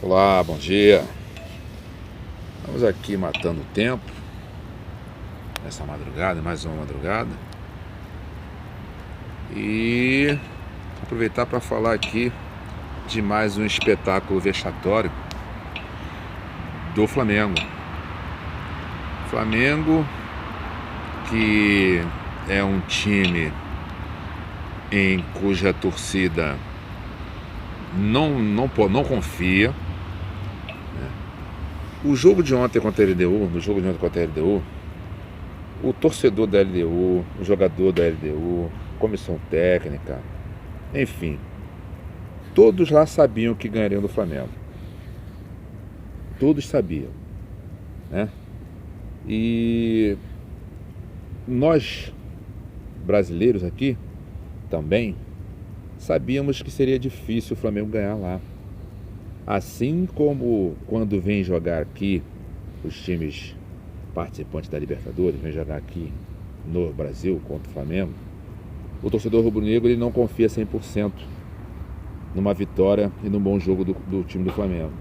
Olá, bom dia. Estamos aqui matando o tempo nessa madrugada, mais uma madrugada. E aproveitar para falar aqui de mais um espetáculo vexatório do Flamengo. Flamengo, que é um time em cuja torcida não confia. O jogo de ontem contra a LDU, o torcedor da LDU, o jogador da LDU, comissão técnica, enfim, todos lá sabiam que ganhariam do Flamengo. Todos sabiam, né? E nós, brasileiros aqui, também sabíamos que seria difícil o Flamengo ganhar lá. Assim como quando vem jogar aqui os times participantes da Libertadores, vem jogar aqui no Brasil contra o Flamengo, o torcedor rubro-negro ele não confia 100% numa vitória e num bom jogo do time do Flamengo.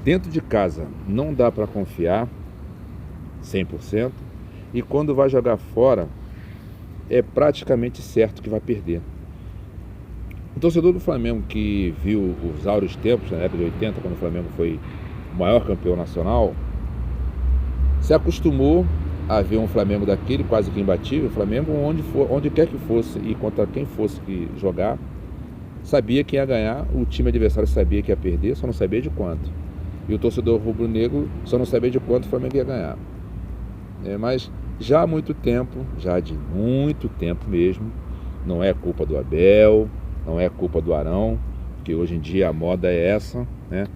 Dentro de casa não dá para confiar 100%, e quando vai jogar fora é praticamente certo que vai perder. O torcedor do Flamengo que viu os áureos tempos, na década de 80, quando o Flamengo foi o maior campeão nacional, se acostumou a ver um Flamengo daquele quase que imbatível. O Flamengo, onde quer que fosse e contra quem fosse que jogar, sabia que ia ganhar, o time adversário sabia que ia perder, só não sabia de quanto. E o torcedor rubro-negro só não sabia de quanto o Flamengo ia ganhar. Mas já há muito tempo, já de muito tempo mesmo, não é culpa do Abel, não é culpa do Arão, que hoje em dia a moda é essa, né?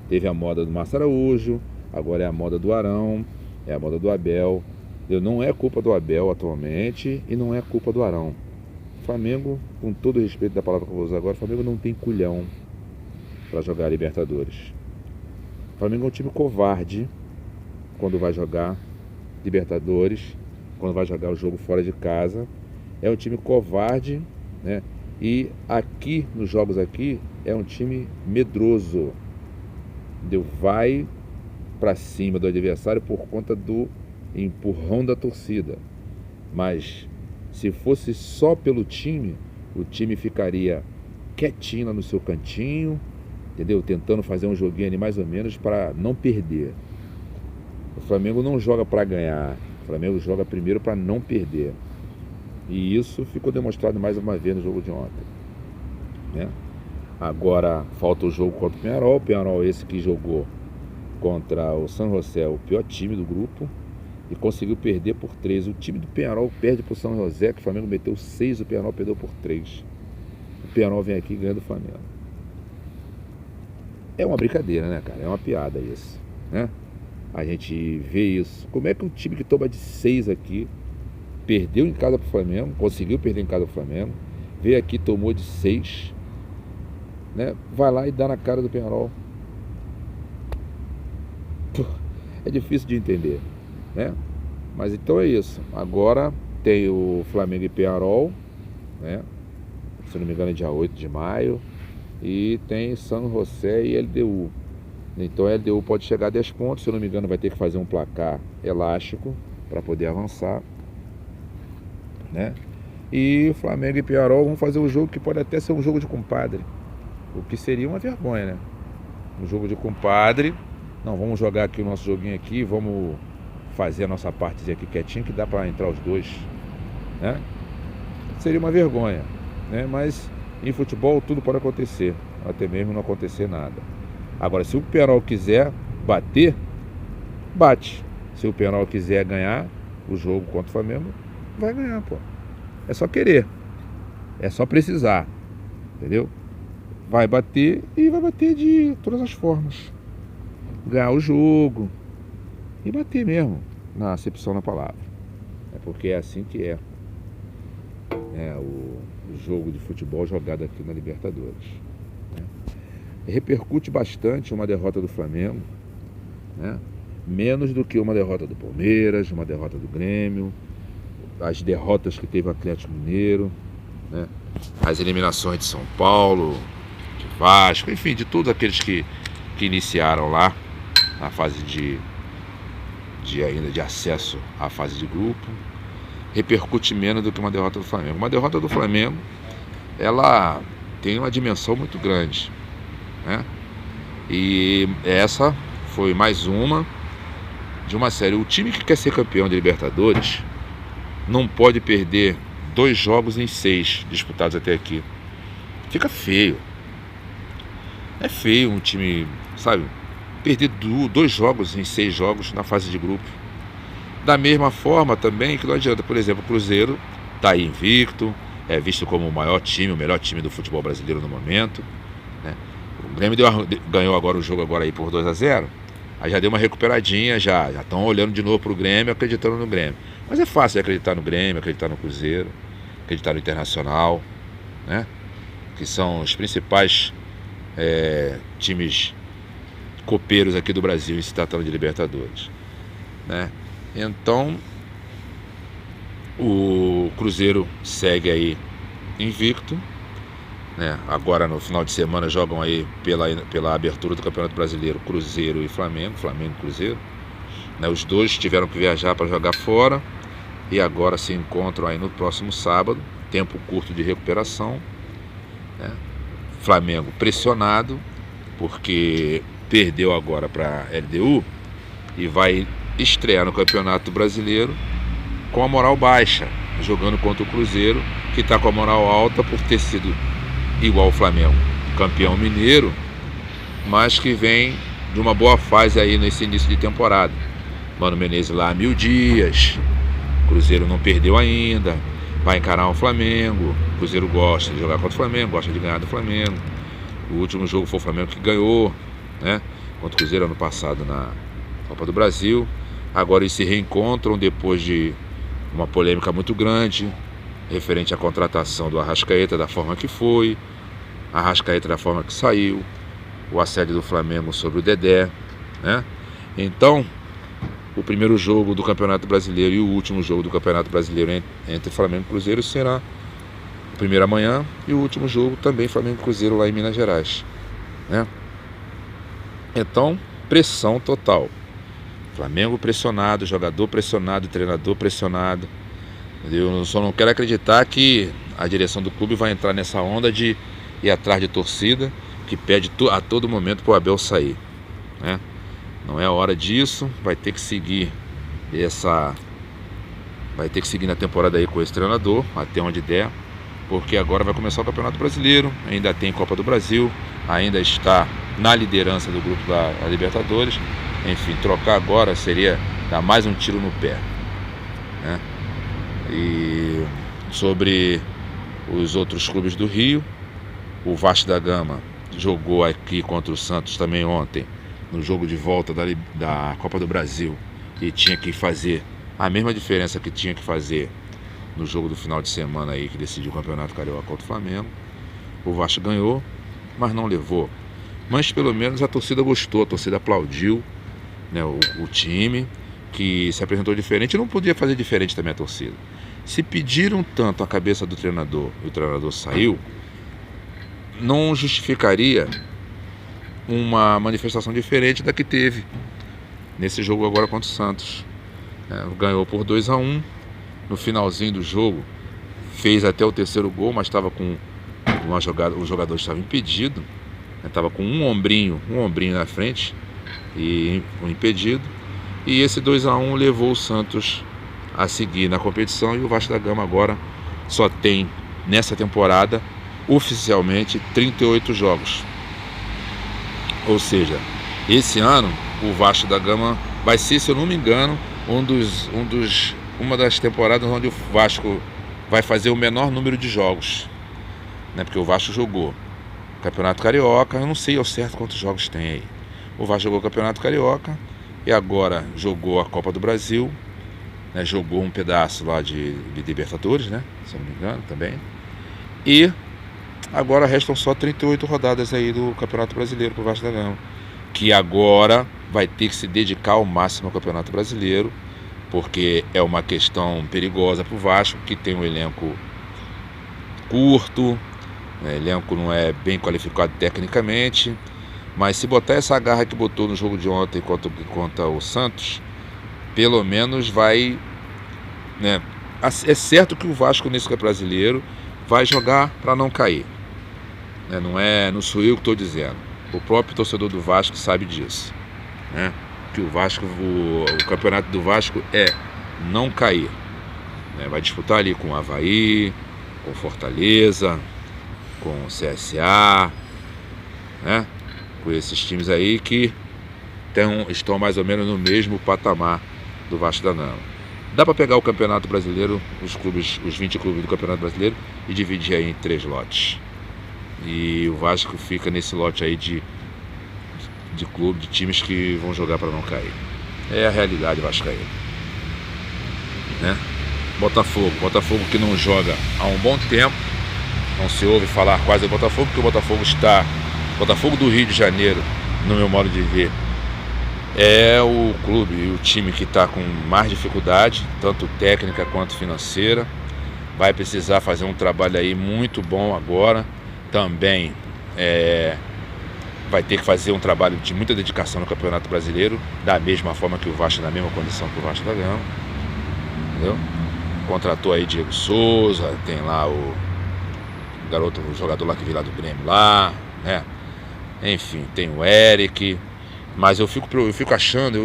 Teve a moda do Márcio Araújo, agora é a moda do Arão, é a moda do Abel. Não é culpa do Abel atualmente e não é culpa do Arão. O Flamengo, com todo o respeito da palavra que eu vou usar agora, o Flamengo não tem culhão para jogar a Libertadores. O Flamengo é um time covarde quando vai jogar Libertadores, quando vai jogar o jogo fora de casa. É um time covarde, né? E aqui, nos jogos aqui, é um time medroso. Vai para cima do adversário por conta do empurrão da torcida. Mas se fosse só pelo time, o time ficaria quietinho lá no seu cantinho, entendeu? Tentando fazer um joguinho ali mais ou menos para não perder. O Flamengo não joga para ganhar, o Flamengo joga primeiro para não perder. E isso ficou demonstrado mais uma vez no jogo de ontem, né? Agora falta o jogo contra o Peñarol esse que jogou contra o San José, o pior time do grupo, e conseguiu perder por 3. O time do Peñarol perde para o San José, que o Flamengo meteu 6, o Peñarol perdeu por 3. O Peñarol vem aqui e ganha do Flamengo. É uma brincadeira, né, cara? É uma piada isso, né? A gente vê isso. Como é que um time que toma de 6 aqui perdeu em casa para o Flamengo, conseguiu perder em casa para o Flamengo, veio aqui, tomou de 6, né? Vai lá e dá na cara do Peñarol. É difícil de entender, né? Mas então é isso. Agora tem o Flamengo e Peñarol, né? Se não me engano é dia 8 de maio. E tem San José e LDU. Então a LDU pode chegar a 10 pontos, se eu não me engano vai ter que fazer um placar elástico para poder avançar, né? E Flamengo e Peñarol vão fazer um jogo que pode até ser um jogo de compadre, o que seria uma vergonha, né? Um jogo de compadre. Não, vamos jogar aqui o nosso joguinho aqui, vamos fazer a nossa partezinha aqui quietinho, que dá para entrar os dois, né? Seria uma vergonha, né? Mas em futebol tudo pode acontecer, até mesmo não acontecer nada. Agora, se o Peñarol quiser bater, bate. Se o Peñarol quiser ganhar o jogo contra o Flamengo, vai ganhar, pô. É só querer, é só precisar, entendeu? Vai bater e vai bater de todas as formas. Ganhar o jogo e bater mesmo, na acepção da palavra. É porque é assim que é, o jogo de futebol jogado aqui na Libertadores, né? Repercute bastante uma derrota do Flamengo, né? Menos do que uma derrota do Palmeiras, uma derrota do Grêmio, as derrotas que teve o Atlético Mineiro, né? As eliminações de São Paulo, de Vasco, enfim, de todos aqueles que que iniciaram lá na fase de ainda de acesso à fase de grupo, repercute menos do que uma derrota do Flamengo. Uma derrota do Flamengo, ela tem uma dimensão muito grande, né? E essa foi mais uma de uma série. O time que quer ser campeão de Libertadores não pode perder 2 jogos em 6 disputados até aqui. Fica feio. É feio um time, sabe, perder 2 jogos em 6 jogos na fase de grupo. Da mesma forma também que não adianta, por exemplo, o Cruzeiro está aí invicto, é visto como o maior time, o melhor time do futebol brasileiro no momento, né? O Grêmio ganhou agora o jogo agora aí por 2-0, aí já deu uma recuperadinha, já estão olhando de novo para o Grêmio, acreditando no Grêmio. Mas é fácil acreditar no Grêmio, acreditar no Cruzeiro, acreditar no Internacional, né? Que são os principais times copeiros aqui do Brasil em se tratando de Libertadores, né? Então o Cruzeiro segue aí invicto, né? Agora no final de semana jogam aí pela abertura do Campeonato Brasileiro Cruzeiro e Flamengo e Cruzeiro, né? Os dois tiveram que viajar para jogar fora e agora se encontram aí no próximo sábado, tempo curto de recuperação, né? Flamengo pressionado porque perdeu agora para a LDU e vai estrear no Campeonato Brasileiro com a moral baixa, jogando contra o Cruzeiro, que está com a moral alta por ter sido igual ao Flamengo, campeão mineiro, mas que vem de uma boa fase aí nesse início de temporada. Mano Menezes lá há 1000 dias, Cruzeiro não perdeu ainda, vai encarar o Flamengo. O Cruzeiro gosta de jogar contra o Flamengo, gosta de ganhar do Flamengo. O último jogo foi o Flamengo que ganhou, né, contra o Cruzeiro ano passado na Copa do Brasil. Agora eles se reencontram depois de uma polêmica muito grande referente à contratação do Arrascaeta da forma que foi, Arrascaeta da forma que saiu, o assédio do Flamengo sobre o Dedé, né? Então, o primeiro jogo do Campeonato Brasileiro e o último jogo do Campeonato Brasileiro entre Flamengo e Cruzeiro será o primeiro amanhã e o último jogo também Flamengo e Cruzeiro lá em Minas Gerais, né? Então, pressão total. Flamengo pressionado, jogador pressionado, treinador pressionado. Eu só não quero acreditar que a direção do clube vai entrar nessa onda de ir atrás de torcida que pede a todo momento para o Abel sair, né? Não é a hora disso, vai ter que seguir na temporada aí com esse treinador, até onde der, porque agora vai começar o Campeonato Brasileiro, ainda tem Copa do Brasil, ainda está na liderança do grupo da Libertadores. Enfim, trocar agora seria dar mais um tiro no pé, né? E sobre os outros clubes do Rio, o Vasco da Gama jogou aqui contra o Santos também ontem, no jogo de volta da Copa do Brasil, e tinha que fazer a mesma diferença que tinha que fazer no jogo do final de semana aí, que decidiu o Campeonato Carioca contra o Flamengo. O Vasco ganhou, mas não levou. Mas pelo menos a torcida gostou, a torcida aplaudiu, né, o time, que se apresentou diferente. Não podia fazer diferente também a torcida. Se pediram tanto a cabeça do treinador e o treinador saiu, não justificaria uma manifestação diferente da que teve nesse jogo agora contra o Santos. Ganhou por 2-1, no finalzinho do jogo fez até o terceiro gol, mas estava com uma jogada, o jogador estava impedido, estava com um ombrinho na frente e impedido, e esse 2-1 levou o Santos a seguir na competição, e o Vasco da Gama agora só tem nessa temporada oficialmente 38 jogos. Ou seja, esse ano o Vasco da Gama vai ser, se eu não me engano, uma das temporadas onde o Vasco vai fazer o menor número de jogos, né? Porque o Vasco jogou Campeonato Carioca, eu não sei ao certo quantos jogos tem aí. O Vasco jogou o Campeonato Carioca e agora jogou a Copa do Brasil, né? Jogou um pedaço lá de Libertadores, né? Se eu não me engano também. E agora restam só 38 rodadas aí do Campeonato Brasileiro para o Vasco da Gama, que agora vai ter que se dedicar ao máximo ao Campeonato Brasileiro, porque é uma questão perigosa para o Vasco, que tem um elenco curto, né? O elenco não é bem qualificado tecnicamente, Mas se botar essa garra que botou no jogo de ontem contra o Santos, pelo menos vai, né? É certo que o Vasco nesse Campeonato Brasileiro vai jogar para não cair, né? Não sou eu que estou dizendo. O próprio torcedor do Vasco sabe disso, né? Que o campeonato do Vasco é não cair, né? Vai disputar ali com o Avaí, com Fortaleza, com o CSA, né? Com esses times aí que estão mais ou menos no mesmo patamar do Vasco da Gama. Dá para pegar o Campeonato Brasileiro, os 20 clubes do Campeonato Brasileiro, e dividir aí em 3 lotes. E o Vasco fica nesse lote aí de times que vão jogar para não cair. É a realidade vascaína, né? Botafogo que não joga há um bom tempo, não se ouve falar quase do Botafogo, porque o Botafogo do Rio de Janeiro, no meu modo de ver, é o clube e o time que está com mais dificuldade, tanto técnica quanto financeira. Vai precisar fazer um trabalho aí muito bom agora. Também vai ter que fazer um trabalho de muita dedicação no Campeonato Brasileiro, da mesma forma que o Vasco, na mesma condição que o Vasco da Gama, entendeu? Contratou aí Diego Souza, tem lá o jogador lá que veio lá do Grêmio lá, né? Enfim, tem o Eric, mas eu fico achando,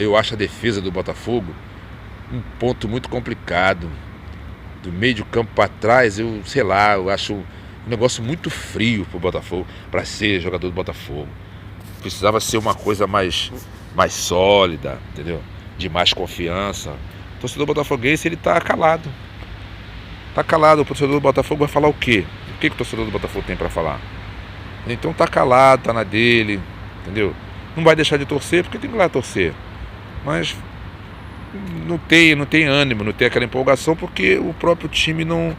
eu acho a defesa do Botafogo um ponto muito complicado. Do meio de campo para trás, eu acho um negócio muito frio pro Botafogo, para ser jogador do Botafogo. Precisava ser uma coisa mais sólida, entendeu? De mais confiança. O torcedor botafoguense, ele tá calado. Tá calado. O torcedor do Botafogo vai falar o quê? O que o torcedor do Botafogo tem para falar? Então tá calado, tá na dele, entendeu? Não vai deixar de torcer, porque tem que ir lá torcer. Mas não tem ânimo, não tem aquela empolgação, porque o próprio time não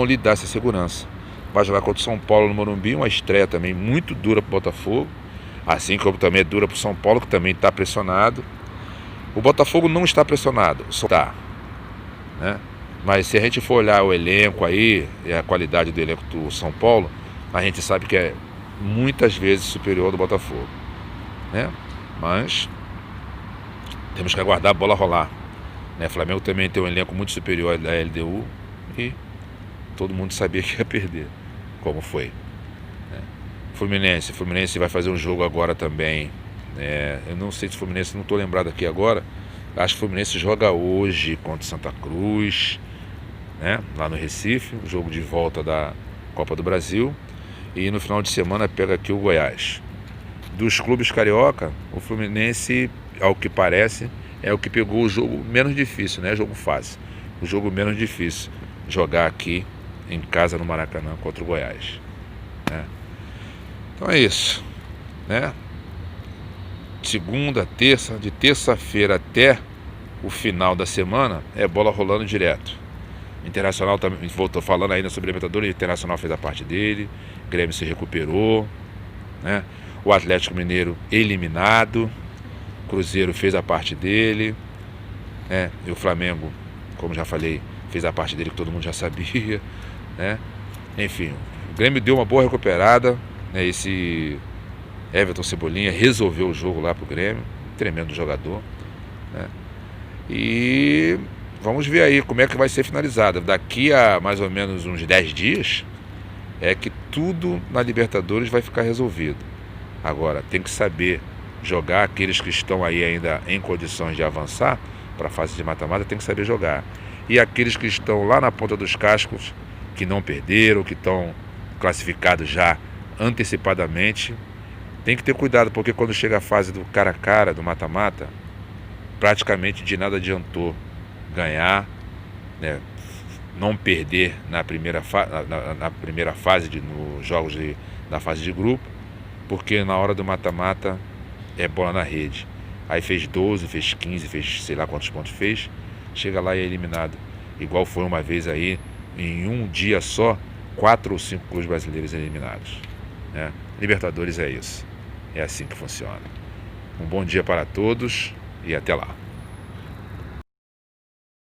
lhe dá essa segurança. Vai jogar contra o São Paulo no Morumbi, uma estreia também muito dura pro Botafogo, assim como também é dura pro São Paulo, que também está pressionado. O Botafogo não está pressionado, só está, né? Mas se a gente for olhar o elenco aí, e a qualidade do elenco do São Paulo, a gente sabe que é muitas vezes superior ao do Botafogo, né? Mas temos que aguardar a bola rolar, né? O Flamengo também tem um elenco muito superior à LDU e todo mundo sabia que ia perder, como foi, né? Fluminense vai fazer um jogo agora também, né? Eu não sei se o Fluminense, não estou lembrado aqui agora, acho que o Fluminense joga hoje contra Santa Cruz, né? Lá no Recife, o jogo de volta da Copa do Brasil, e no final de semana pega aqui o Goiás. Dos clubes carioca, o Fluminense, ao que parece, é o que pegou o jogo menos difícil, né? Jogo fácil. O jogo menos difícil, jogar aqui em casa no Maracanã contra o Goiás, né? Então é isso, né? Segunda, terça, de terça-feira até o final da semana é bola rolando direto. Internacional também, voltou falando ainda sobre a Libertadores, o Internacional fez a parte dele, o Grêmio se recuperou, né? O Atlético Mineiro eliminado, o Cruzeiro fez a parte dele, né? E o Flamengo, como já falei, fez a parte dele que todo mundo já sabia, né? Enfim, o Grêmio deu uma boa recuperada, né? Esse Everton Cebolinha resolveu o jogo lá pro Grêmio, tremendo jogador, né? E vamos ver aí como é que vai ser finalizada. Daqui a mais ou menos uns 10 dias é que tudo na Libertadores vai ficar resolvido. Agora, tem que saber jogar. Aqueles que estão aí ainda em condições de avançar para a fase de mata-mata, tem que saber jogar. E aqueles que estão lá na ponta dos cascos, que não perderam, que estão classificados já antecipadamente, tem que ter cuidado, porque quando chega a fase do cara a cara, do mata-mata, praticamente de nada adiantou ganhar, né? Não perder na primeira fase, nos jogos da fase de grupo, porque na hora do mata-mata é bola na rede. Aí fez 12, fez 15, fez sei lá quantos pontos fez, chega lá e é eliminado. Igual foi uma vez aí, em um dia só, 4 ou 5 clubes brasileiros eliminados, né? Libertadores é isso, é assim que funciona. Um bom dia para todos e até lá.